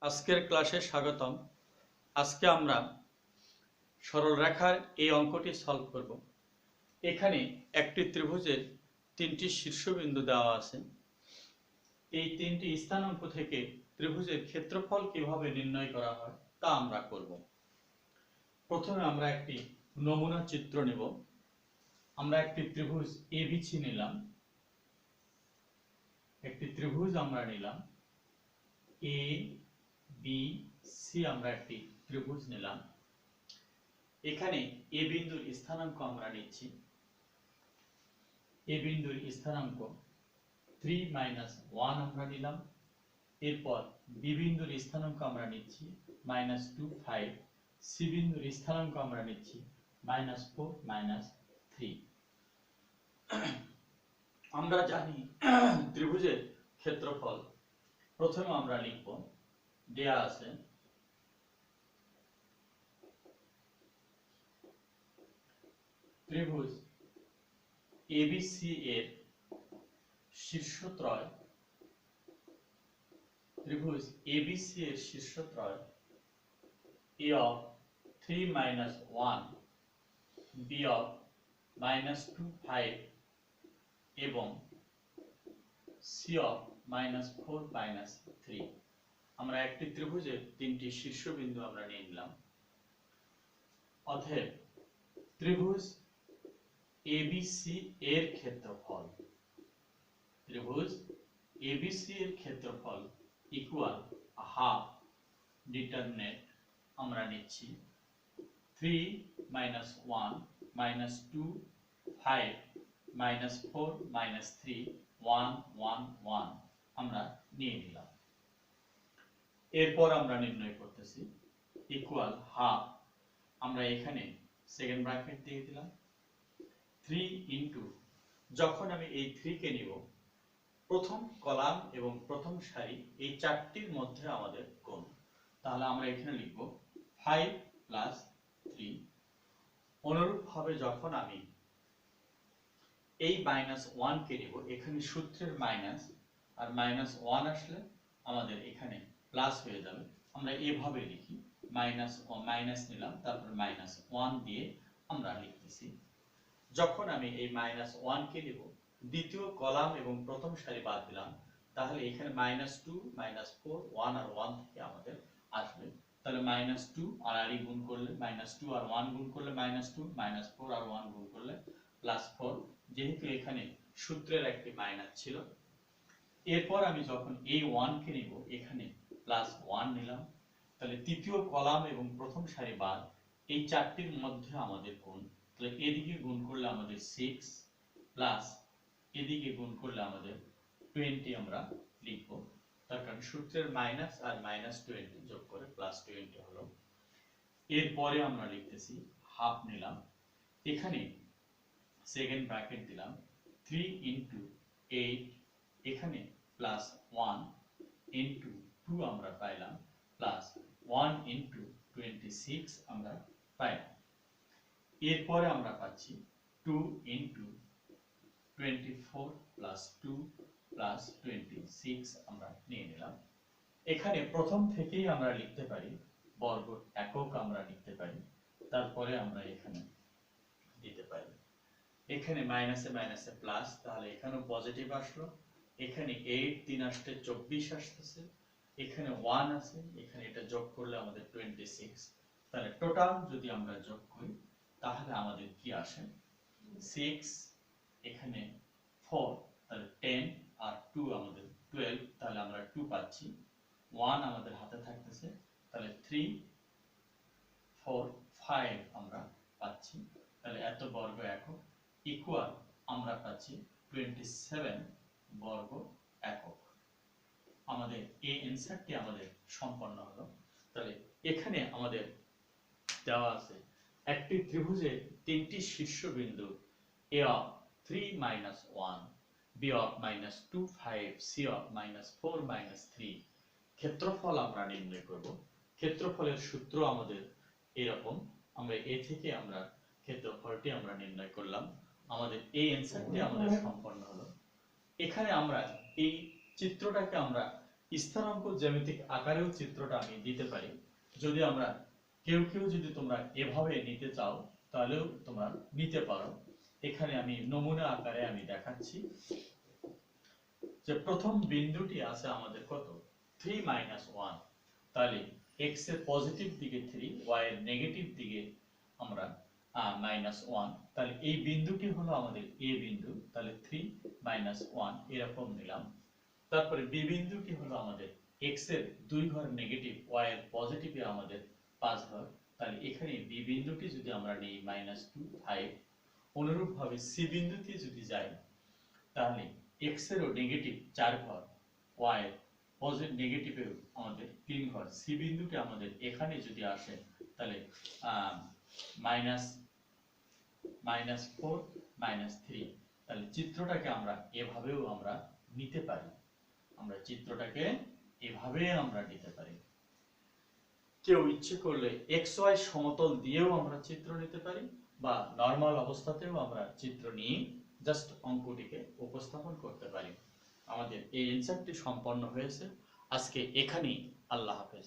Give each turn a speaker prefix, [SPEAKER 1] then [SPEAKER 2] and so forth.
[SPEAKER 1] আজকের ক্লাসে স্বাগতম। আজকে আমরা সরল রেখার এই অঙ্কটি সলভ করব। এখানে একটি ত্রিভুজের তিনটি শীর্ষবিন্দু দেওয়া আছে। এই তিনটি স্থানাঙ্ক থেকে ত্রিভুজের ক্ষেত্রফল কিভাবে নির্ণয় করা হয় তা আমরা করব। প্রথমে আমরা একটি নমুনা চিত্র নেব। আমরা একটি ত্রিভুজ এবিসি নিলাম। একটি ত্রিভুজ আমরা নিলাম এ বি সি, আমরা একটি ত্রিভুজ নিলাম। এখানে এ বিন্দুর স্থানাঙ্ক আমরা নিচ্ছি। এ বিন্দুর স্থানাঙ্ক 3 - 1 আমরা নিলাম। এরপর বি বিন্দুর স্থানাঙ্ক আমরা নিচ্ছি -2 5। সি বিন্দুর স্থানাঙ্ক আমরা নিচ্ছি -4 -3। আমরা জানি ত্রিভুজের ক্ষেত্রফল। প্রথমে আমরা লিখব, দেয়া আছে ত্রিভুজ এবিসি এর শীর্ষত্রয়, ত্রিভুজ এবিসি এর শীর্ষত্রয় এ অফ 3 - 1, বি অফ -2 5 এবং সি অফ -4 -3। আমরা একটি ত্রিভুজের তিনটি শীর্ষবিন্দু আমরা নিয়ে নিলাম। অতএব ত্রিভুজ এবিসি এর ক্ষেত্রফল, ত্রিভুজ এবিসি এর ক্ষেত্রফল ইকুয়াল হাফ, ডিটারমিনেন্ট আমরা নিচ্ছি 3 - 1 -2 5 -4 -3 1 1 1 আমরা নিয়ে নিলাম। এরপর আমরা নির্ণয় করতেছি ইকুয়াল হাফ, আমরা এখানে সেকেন্ড ব্র্যাকেট দিয়ে দিলাম 3 ইনটু, যখন আমি এই 3 কে নিব প্রথম কলাম এবং প্রথম সারি এই চারটির মধ্যে আমাদের কোণ, তাহলে আমরা এখানে লিখব 5 + 3। অনুরূপভাবে যখন আমি এই -1 কে নিব, এখানে সূত্রের মাইনাস আর -1 আসলে আমাদের এখানে প্লাস হয়ে যাবে। আমরা এভাবে লিখি, মাইনাস নিলাম, তারপর -1 দিয়ে আমরা লিখতেছি। যখন আমি এই -1 কে নিব, দ্বিতীয় কলাম এবং প্রথম সারি বাদ দিলাম, তাহলে এখানে -2 -4 1 আর 1 থেকে আমাদের আসবে। তাহলে -2 আর গুণ করলে -2 আর 1 গুণ করলে -2, -4 আর 1 গুণ করলে +4, যেহেতু এখানে সূত্রের একটি মাইনাস ছিল। এরপর আমি যখন এই 1 কে নিব, এখানে +1 নিলাম। তাহলে তৃতীয় কলাম এবং প্রথম সারি বাদ, এই চারটির মধ্যে আমাদের কোণ, তাহলে এদিকে গুণ করলে আমাদের 6 প্লাস এদিকে গুণ করলে আমাদের 20 আমরা লিখব। তার কারণ সূত্রের মাইনাস আর -20 যোগ করে +20 হলো। এরপরে আমরা লিখতেছি হাফ নিলাম, এখানে সেকেন্ড ব্র্যাকেট দিলাম 3 ইনটু 8, এখানে +1 ইনটু 2 আমরা পাইলাম, প্লাস 1 ইনটু 26 আমরা পাইলাম। এরপরে আমরা পাচ্ছি 2 ইনটু 24 প্লাস 2 প্লাস 26 আমরা নিয়ে নিলাম। এখানে প্রথম থেকেই আমরা লিখতে পারি বর্গ একক, আমরা লিখতে পারি, তারপরে আমরা এখানে দিতে পারি। এখানে মাইনাসে মাইনাসে প্লাস, তাহলে এখানেও পজিটিভ আসলো। এখানে 8 3 আসতে 24 আসতেছে, এখানে 1 আছে, এখানে এটা যোগ করলে আমাদের 26। তাহলে টোটাল যদি আমরা যোগ করি তাহলে আমাদের কি আসে 6, এখানে 4, তাহলে 10 আর 2 আমাদের 12, তাহলে আমরা 2 পাচ্ছি। 1 আমাদের হাতে থাকতেছে, তাহলে 3 4 5 আমরা পাচ্ছি। তাহলে এত বর্গ একক ইকুয়াল আমরা পাচ্ছি 27 বর্গ একক। আমাদের এই অ্যানসারটি আমাদের সম্পন্ন হলো। তাহলে এখানে আমাদের দেওয়া আছে একটি ত্রিভুজের তিনটি শীর্ষবিন্দু A of 3 - 1, B of -2 5, C of -4 -3 ক্ষেত্রফল আমরা নির্ণয় করব। ক্ষেত্রফলের সূত্র আমাদের এরকম, আমরা এ থেকে আমরা ক্ষেত্রফলটি আমরা নির্ণয় করলাম। আমাদের এই অ্যানসারটি আমাদের সম্পন্ন হলো। এখানে আমরা এই চিত্রটাকে আমরা স্থানাঙ্ক জ্যামিতিক আকারেও চিত্রটা আমি দিতে পারি। যদি আমরা কেউ যদি তোমরা এভাবে নিতে চাও তাহলেও তোমরা নিতে পারো। এখানে আমি নমুনা আকারে আমি দেখাচ্ছি যে প্রথম বিন্দুটি আছে আমাদের কত 3 - 1, তাহলে x এর পজিটিভ দিকে 3, y এর নেগেটিভ দিকে আমরা -1, তাহলে এই বিন্দুটি হলো আমাদের a বিন্দু, তাহলে 3 - 1 এরকম নিলাম। তারপরে বি বিন্দুটি হলো আমাদের x এর 2 ঘর নেগেটিভ, y এর পজিটিভে আমাদের 5 ঘর, তাহলে এখানে বি বিন্দুটি যদি আমরা নিই -2 5। অনুরূপভাবে সি বিন্দুতে যদি যাই তাহলে x এরও নেগেটিভ 4 ঘর, y এর পজিটিভ নেগেটিভেও আমাদের 3 ঘর, সি বিন্দুটি আমাদের এখানে যদি আসে তাহলে -4 -3, তাহলে চিত্রটাকে আমরা এভাবেও আমরা নিতে পারি। আমরা চিত্রটাকে এভাবে আমরা নিতে পারি। কেউ ইচ্ছে করলে xy সমতল দিয়েও আমরা চিত্র নিতে পারি, বা নরমাল অবস্থাতেও আমরা চিত্র নিয়ে জাস্ট অঙ্কটিকে উপস্থাপন করতে পারি। আমাদের এই এনসারটি সম্পন্ন হয়েছে আজকে এখানেই। আল্লাহ হাফেজ।